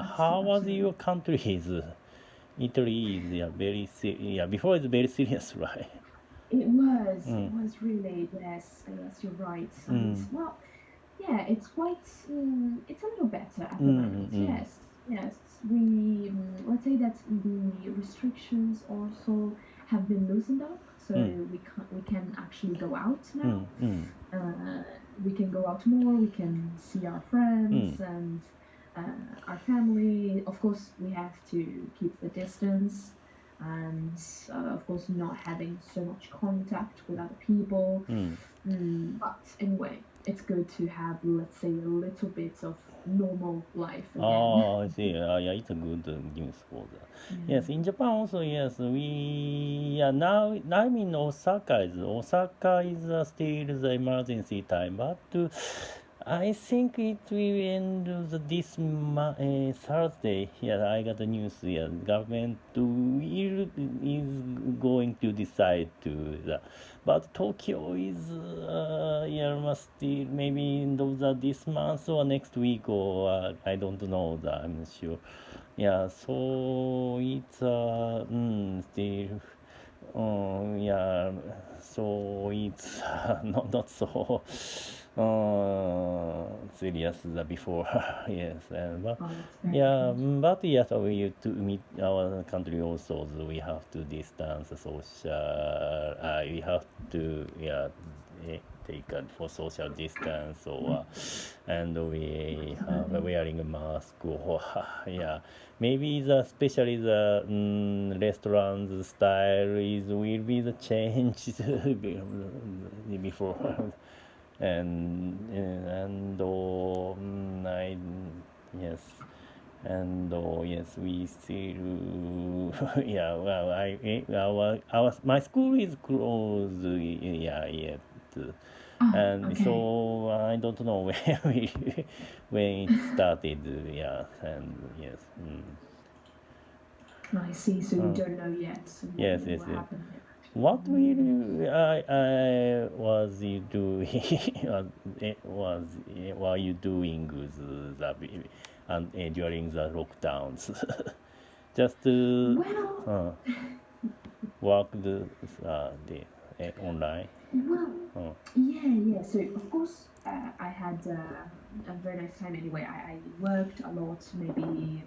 how was absolutely. your country's Italy is before it's very serious, right? It Mm, was really, yes, you're right. And mm, well, yeah, it's quite, it's a little better at the mm, moment. mm, Yes. Let's say that the restrictions also have been loosened up, so mm, we can actually go out now. mm, mm, Uh, we can go out more. We can see our friends mm, and our family. Of course, we have to keep the distance, and of course, not having so much contact with other people. mm. But anyway, it's good to have, let's say, a little bit of normal life again. Oh, I see. It's a good news for that. Yeah. Yes, in Japan also, yes, now I'm in Osaka. Osaka is still the emergency time, but I think it will end Thursday. Yeah, I got the news. Yeah, government is going to decide to that. But Tokyo is, must still maybe in this month or next week or I don't know that. I'm not sure. Yeah, so it's still yeah, so it's not so serious than before. Yes, Oh, that's very yeah, good. but yes, we to meet our country also. So we have to distance social. We have to take for social distance or and we have Definitely. wearing a mask or yeah. Maybe especially the restaurant style will be the change before I yes yes we still yeah well our my school is closed yeah yet Ah, and okay. so I don't know when it started yeah and yes I see. So you uh, don't know yet what yes will yes. happen here, actually. What will I was you doing? Was were you doing during the lockdowns? Just Well, work the online. well, Oh. yeah. So of course, I had a very nice time anyway. I worked a lot, maybe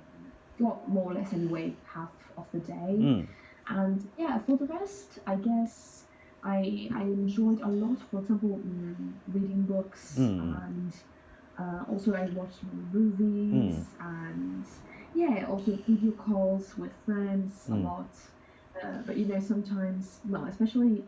well, more or less anyway, half of the day. Mm, And yeah, for the rest, I guess I enjoyed a lot. For example, reading books, mm, and also I watched many mm, movies, and yeah, also video calls with friends a mm. lot. But sometimes, well, especially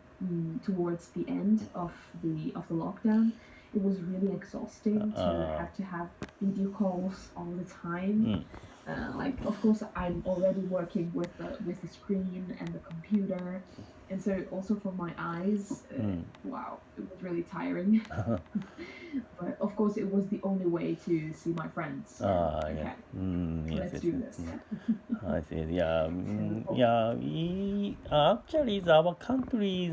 towards the end of the lockdown, it was really exhausting Uh, to have video calls all the time. mm. Like, of course, I'm already working with the screen and the computer, and so also for my eyes, Mm. wow, it was really tiring. But of course, it was the only way to see my friends. So Yeah. okay, Yes, let's yes, do yes. this. I see. Yeah, So yeah. Actually, our country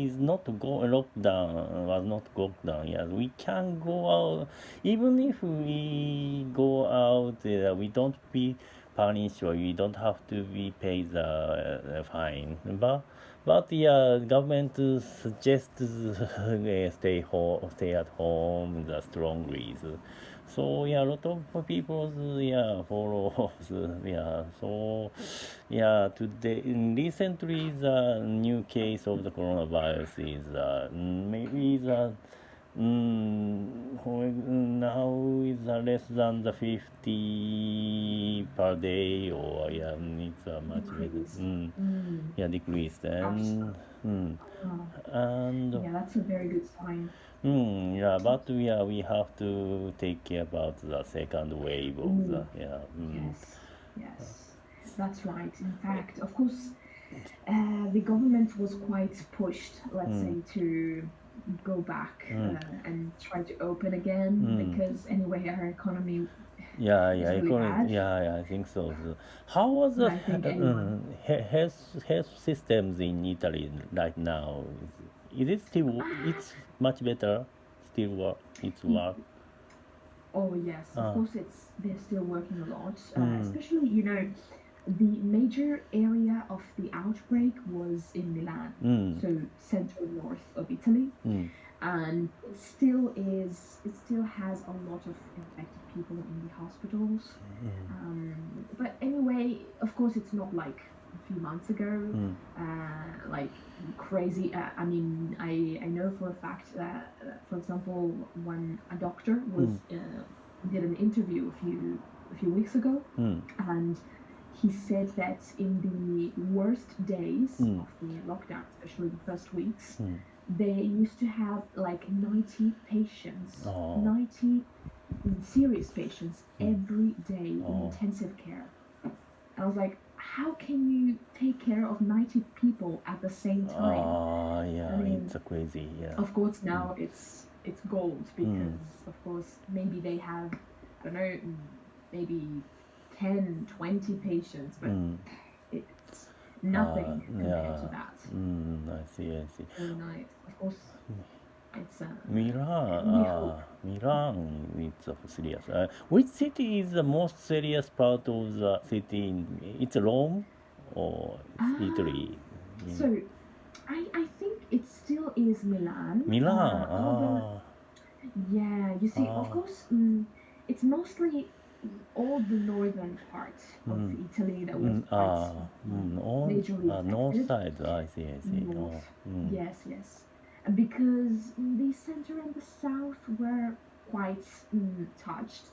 is not lockdown. Was not lockdown. Yes, we can go out. Even if we go out, we don't be punished or we don't have to be paid the fine. But yeah, government suggests stay at home. The strongly. So yeah, a lot of people follows today recently the new case of the coronavirus is maybe the now is less than the 50 per day or it's much better decreased. Mm, decreased absolutely. mm, Oh, and yeah, that's a very good sign. but we have to take care about the second wave of the Mm, yes, that's right. In fact, of course, the government was quite pushed, let's mm, say, to go back mm, and try to open again mm. because anyway, our economy Yeah, is really bad. I think so. How was But the I think anyone, health systems in Italy right now? Is it still? ah, It's much better. Still work. It's work. oh yes, of Uh, course, it's they're still working a lot, especially, you know, the major area of the outbreak was in Milan, so central north of Italy, and it still has a lot of infected people in the hospitals. But anyway, of course, it's not like a few months ago, like crazy. I mean, I know for a fact that, for example, when a doctor was did an interview a few weeks ago, and he said that in the worst days of the lockdown, especially the first weeks, they used to have like 90 patients, 90 serious patients every day in intensive care. I was like, how can you take care of 90 people at the same time? Yeah, I mean, it's crazy. Yeah. of course, now it's gold because, of course, maybe they have, I don't know, maybe 10, 20 patients, but it's nothing compared to that. I see, I see. Really nice. Of course, it's Milan, it's serious. Which city is the most serious part of the city? It's Rome or it's Italy? So, I think it still is Milan. Milan. Although, yeah, you see, of course, it's mostly all the northern part of Italy that was quite majorly North affected. side. I see, I see. North. Yes, yes. Because the center and the south were quite touched,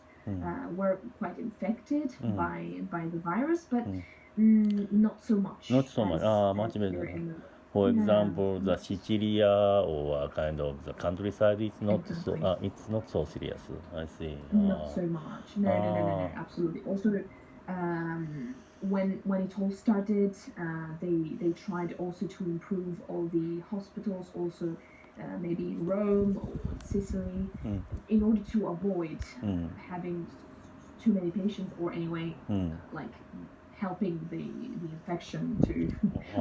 were quite infected by the virus, but not so much. Not so much. Much as here better. in the For yeah, example, the Sicilia or kind of the countryside, it's not so. exactly. It's not so serious. I see. Not so much. No. Absolutely. Also, when it all started, they tried also to improve all the hospitals, also maybe in Rome or in Sicily, in order to avoid having too many patients, or anyway, like helping the infection to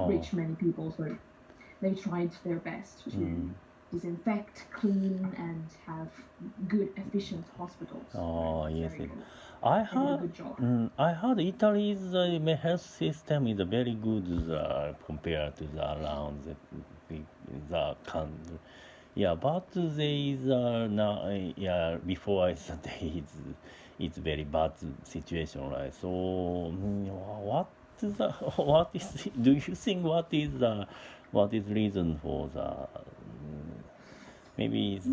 reach many people. So they tried their best to disinfect, clean, and have good, efficient hospitals. Yes. Very good. I They did a heard. good job. I heard Italy's health system is very good compared to the around the country. Yeah, but there is now. Yeah, before yesterday, it's very bad situation, right? So, what is the what is? Do you think what is reason for the maybe it's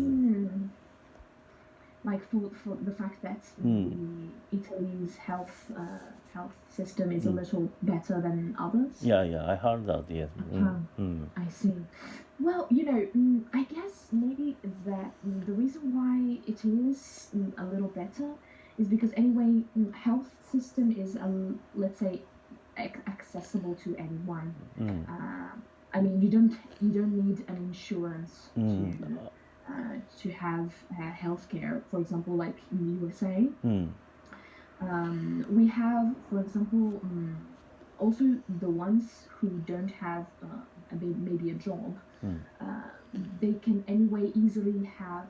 Like for the fact that Italy's health system is a little better than others. yeah, I heard that, yes. I see. Well, you know, I guess maybe that the reason why it is a little better is because anyway, health system is let's say accessible to anyone. I mean, you don't need an insurance to have healthcare. For example, like in the USA, we have, for example, also the ones who don't have maybe a job, they can anyway easily have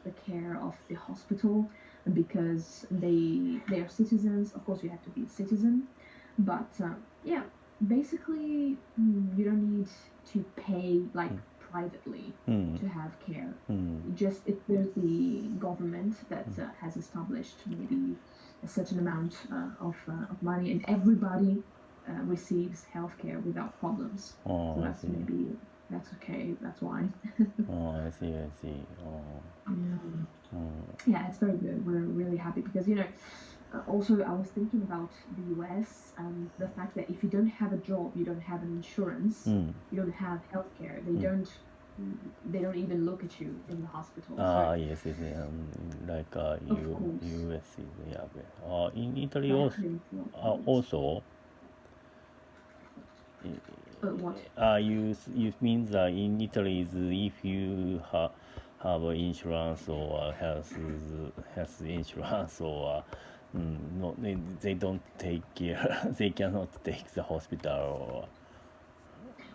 the care of the hospital because they are citizens. Of course, you have to be a citizen, but yeah, basically, you don't need to pay like privately to have care. Just if there's the government that has established maybe a certain amount of money, and everybody receives healthcare without problems. So I that's see. maybe that's okay. That's why. I see, I see. Yeah, it's very good. We're really happy because you know. Also, I was thinking about the US and the fact that if you don't have a job, you don't have an insurance, you don't have healthcare. They don't even look at you in the hospital. So, Yes, yes, like of course, US is yeah. In Italy that also, really feels also what? you mean that in Italy is if you have a insurance or health insurance or no, they don't take care. They cannot take the hospital.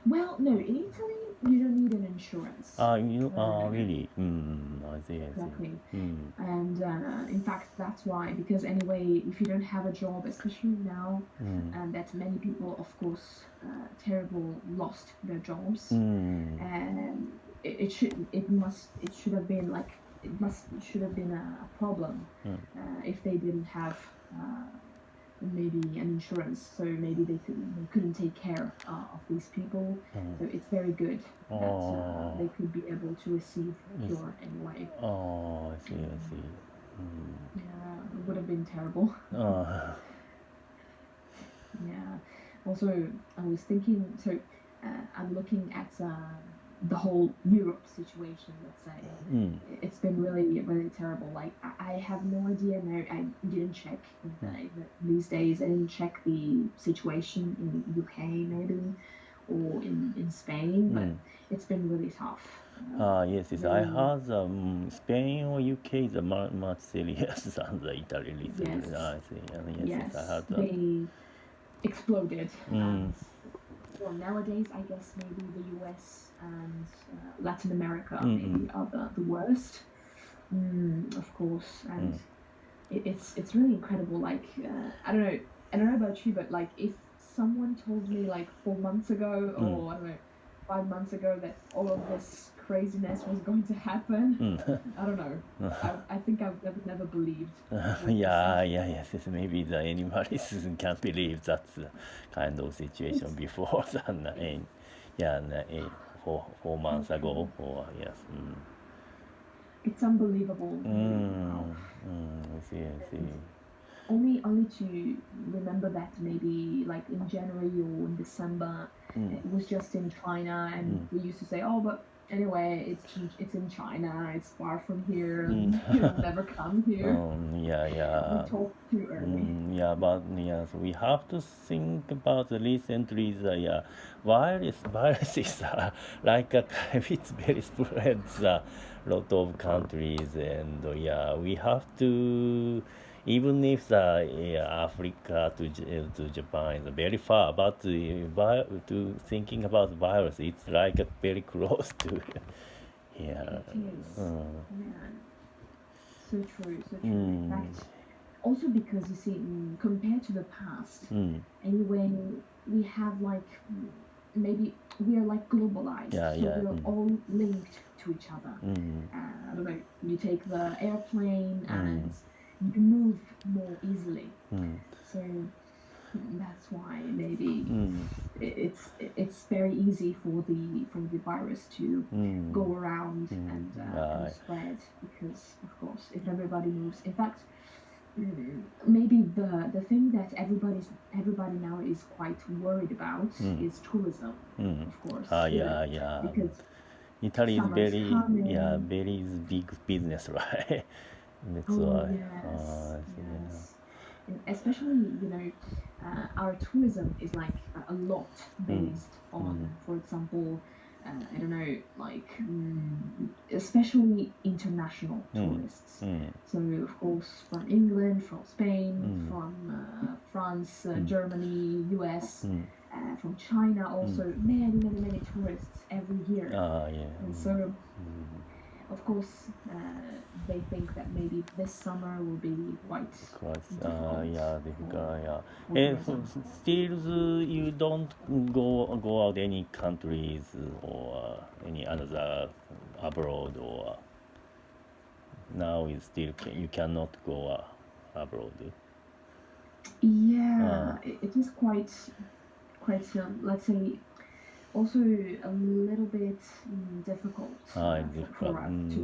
Well, no, in Italy, you don't need an insurance. Really? I see. Exactly. And in fact, that's why, because anyway, if you don't have a job, especially now, and that many people, of course, lost their jobs, and it should have been like it should have been a problem if they didn't have maybe an insurance, so maybe they couldn't take care of these people. So it's very good that they could be able to receive cure anyway. I see. Yeah, it would have been terrible. Yeah. Also, I was thinking, so I'm looking at the whole Europe situation, let's say. It's been really, really terrible. Like, I have no idea now. I didn't check these days. I didn't check the situation in the UK, maybe, or in Spain, but it's been really tough. Yes. I heard Spain or UK is much serious than the Italy recently. Yes. I see. Yes, I heard that. they exploded. Well, nowadays, I guess maybe the US and Latin America maybe are the worst, of course. And it's really incredible. Like, I don't know about you, but like if someone told me like 4 months ago, or I don't know, 5 months ago, that all of this craziness was going to happen, I don't know. I think I've never believed. Yes. Maybe anybody can't believe that's the kind of situation before than 4 months ago. Yes. It's unbelievable. I see. Only to remember that maybe like in January or in December, it was just in China, and we used to say, oh, but anyway, it's in China, it's far from here, it'll never come here. We talked too early. But yes, we have to think about recently the viruses are like it's very spreads a lot of countries, and we have to. Even if Africa to Japan is very far, but to thinking about virus, it's like very close to here. It is. Man. So true. In fact, also because you see, compared to the past, anyway, we have like maybe we are like globalized, we're all linked to each other. I don't know. You take the airplane and you move more easily. So that's why maybe it's very easy for the virus to go around and spread, because of course if everybody moves. In fact, maybe the thing that everybody now is quite worried about is tourism, of course. Because Italy is very very big business, right? That's why. Yes. And especially, our tourism is like a lot based on, for example, I don't know, like especially international tourists. So of course from England, from Spain, from France, Germany, US, from China also, many tourists every year. And so of course, they think that maybe this summer will be quite difficult. Still, you don't go out any countries or any other abroad, or now is still you cannot go abroad. Yeah, it is quite let's say, also a little bit difficult for us to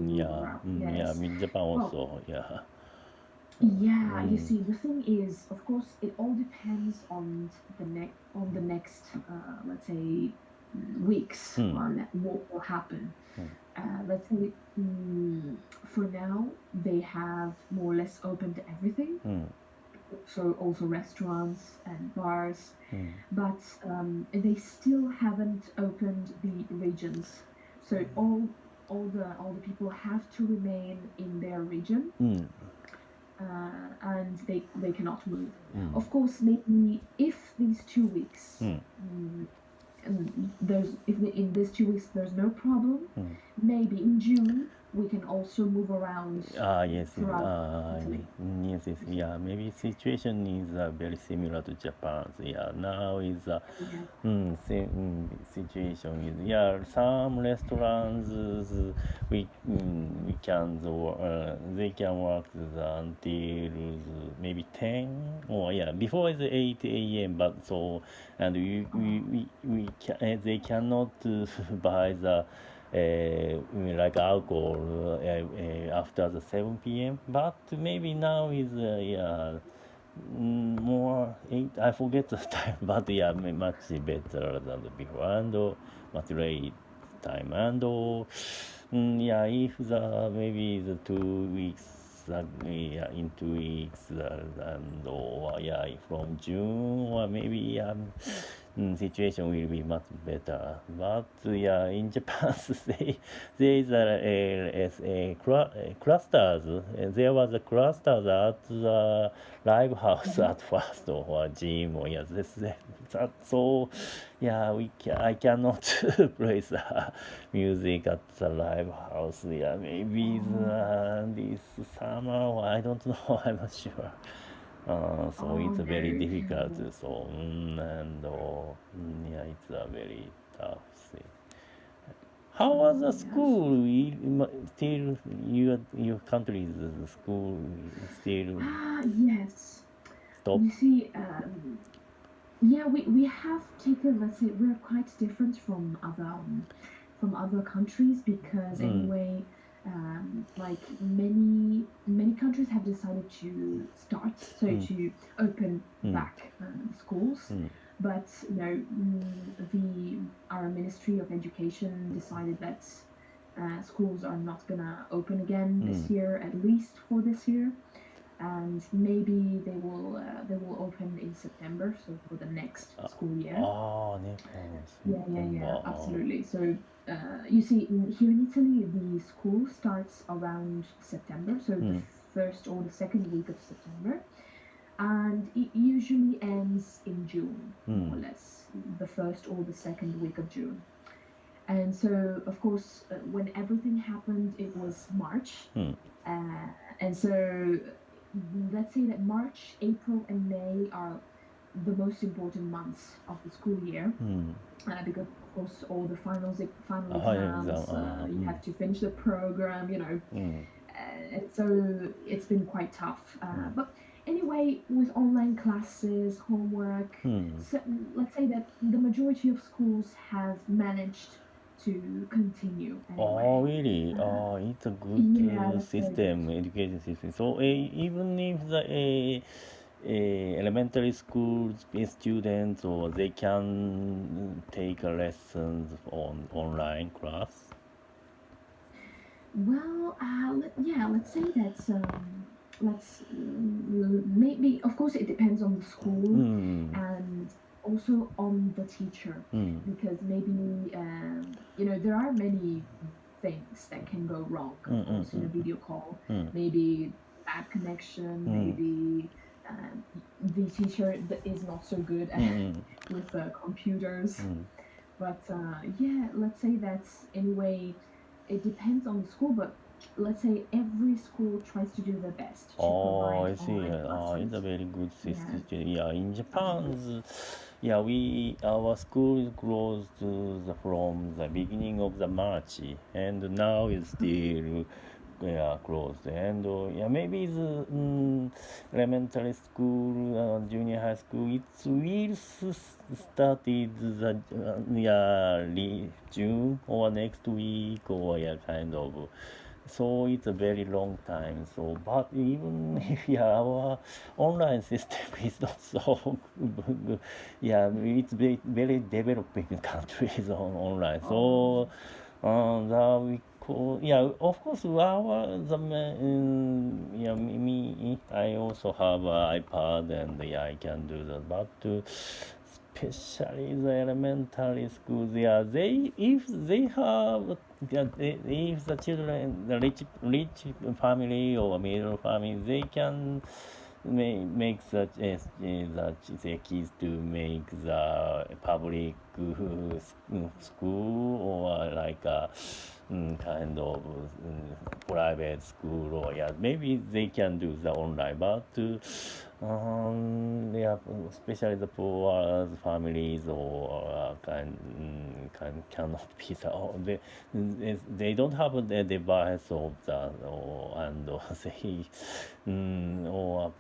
Yes. In Japan also. You see, the thing is, of course, it all depends on the next let's say weeks on what will happen. Let's say for now they have more or less opened everything. So also restaurants and bars, but they still haven't opened the regions. So all the people have to remain in their region, and they cannot move. Of course, maybe if these 2 weeks if in these 2 weeks there's no problem, maybe in June we can also move around Yes, throughout Italy. yes, yeah. Maybe situation is very similar to Japan. Yeah, now is situation is, yeah. Some restaurants we can they can work until maybe 10, or yeah, before is 8 a.m. But so, and we can, they cannot buy the like alcohol after the 7 p.m. But maybe now is yeah, more 8. I forget the time, but yeah, much better than before, and much late time, and yeah, if the maybe the 2 weeks. Yeah, in 2 weeks, and or yeah, from June, or maybe situation will be much better. But yeah, in Japan, there is a clusters. There was a clusters at the live house at first, or gym, or yeah, so yeah, I cannot play the music at the live house. Yeah, maybe this summer, or I don't know. I'm not sure. So it's very difficult. So and yeah, it's a very tough thing. How was the school? Still, your country's school still Yes. stop? You see, yeah, we have taken, let's say, we're quite different from other countries because anyway, like many countries have decided to to open back schools, but our Ministry of Education decided that schools are not gonna open again this year, at least for this year, and maybe they will open in September, so for the next school year. Yeah, absolutely. So you see, here in Italy, the school starts around September, so the first or the second week of September, and it usually ends in June, more or less, the first or the second week of June. And so, of course, when everything happened, it was March, and so let's say that March, April, and May are the most important months of the school year, because of course all the final exams, you have to finish the program, and so it's been quite tough. But anyway, with online classes, homework, so let's say that the majority of schools have managed to continue anyway. Really? It's a good Yeah, that's very system, good. education system. So even if the elementary school students, or they can take lessons on online class. Well, let's say that maybe, of course, it depends on the school and also on the teacher, because maybe there are many things that can go wrong, of course, in a video call. Maybe bad connection, maybe the teacher that is not so good with computers. But yeah, let's say that anyway, it depends on the school, but let's say every school tries to do their best to provide I see. online classes. It's a very good Yeah. system. Yeah, in Japan, yeah, our school is closed from the beginning of the March, and now it's still closed. And yeah, maybe the elementary school, junior high school, it will started the June or next week, or yeah, kind of. So it's a very long time. So, but even if our online system is not so good, yeah, it's very developing countries on online. So, we call, yeah, of course, yeah, I also have an iPad, and yeah, I can do that. But especially the elementary schools, yeah, if they have, if the children, the rich family or middle family, they can make the kids to make the public school or like a kind of private school, or yeah, maybe they can do the online, but yeah, especially the poor families or cannot be they don't have the device of that, and they or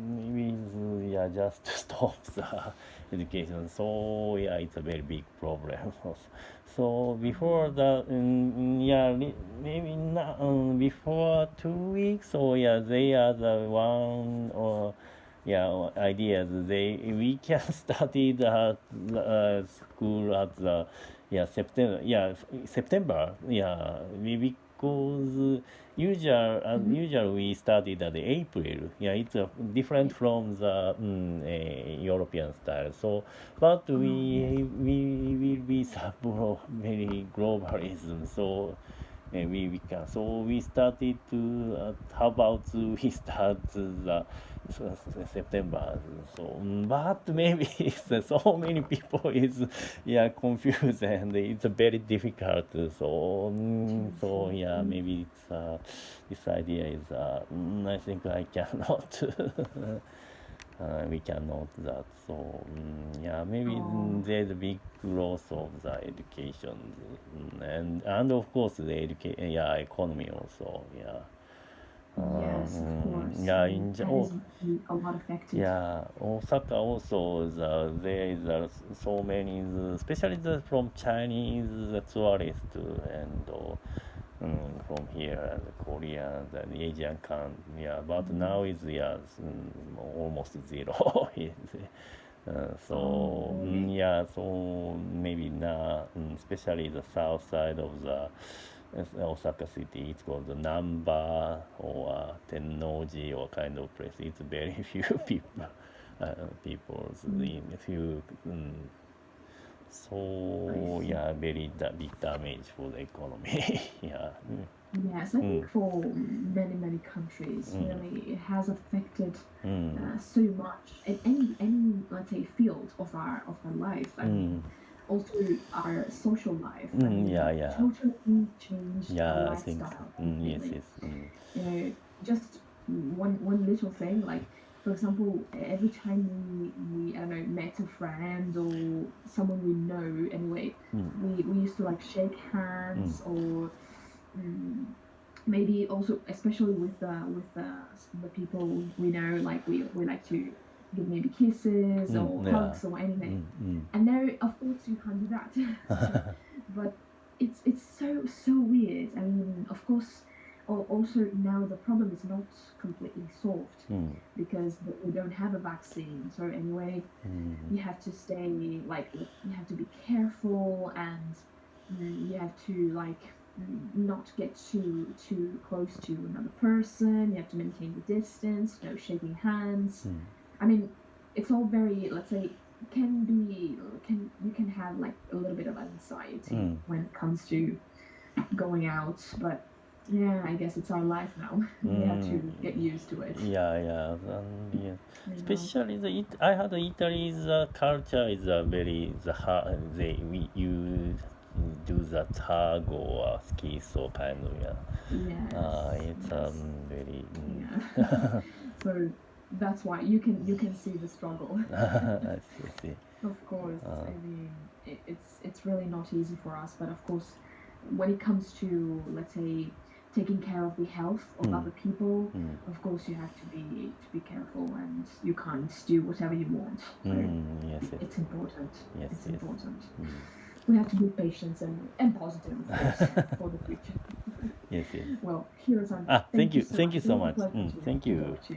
maybe yeah, just to stop the education. So yeah, it's a very big problem. So before the yeah, maybe not before 2 weeks, or yeah, they are the one or yeah ideas. We can study the school at the yeah September yeah because usual we studied at the April. Yeah, it's different from the European style. So, but we will be very globalism. So we can. So we started to. How about we start the September? So, but maybe so many people is yeah confused and it's very difficult. So so yeah, maybe it's this idea is I think I cannot. We cannot that. So yeah, maybe there's a big loss of the education, and of course the yeah economy also yeah. Yes, of course. Yeah, That is a lot affected. yeah, Osaka also there is so many, especially from Chinese tourists and from here, Korea, the Asian country. Yeah, but now is yeah almost zero. So really? yeah, so maybe now, especially the south side of the Osaka city, it's called the Namba or Tennoji or kind of place. It's very few people, in a few. So yeah, very big damage for the economy. Yeah. Yes, I think for many countries, really, it has affected so much in any let's say field of our life. I mean, also our social life. I mean, Yeah. totally changed our Yeah, I think so. lifestyle Yes, completely. yes. You know, just one little thing, like for example, every time we I don't know met a friend or someone we know anyway, we used to like shake hands or maybe also especially with the people we know, like we like to give maybe kisses or Yeah. hugs or anything. And now of course you can't do that. But it's so weird. I mean, of course, also now the problem is not completely solved because we don't have a vaccine. So anyway, you have to stay like you have to be careful, and you have to like not get too close to another person. You have to maintain the distance, no shaking hands. I mean, it's all very, let's say, you can have like a little bit of anxiety when it comes to going out, but yeah, I guess it's our life now. We have to get used to it. Yeah. Especially I had Italy's culture is very you do the tag or ski, so kind of Yes. it's very Yeah. So that's why you can see the struggle. I see. Of course, I mean it's really not easy for us, but of course, when it comes to, let's say, taking care of the health of other people, of course you have to be careful, and you can't do whatever you want. So Yes. it's important. Yes, It's yes. important. We have to be patient and positive, of course, for the future. Yes. Well, Hiro-san, Thank you so It was a much. pleasure Thank to you. talk to you.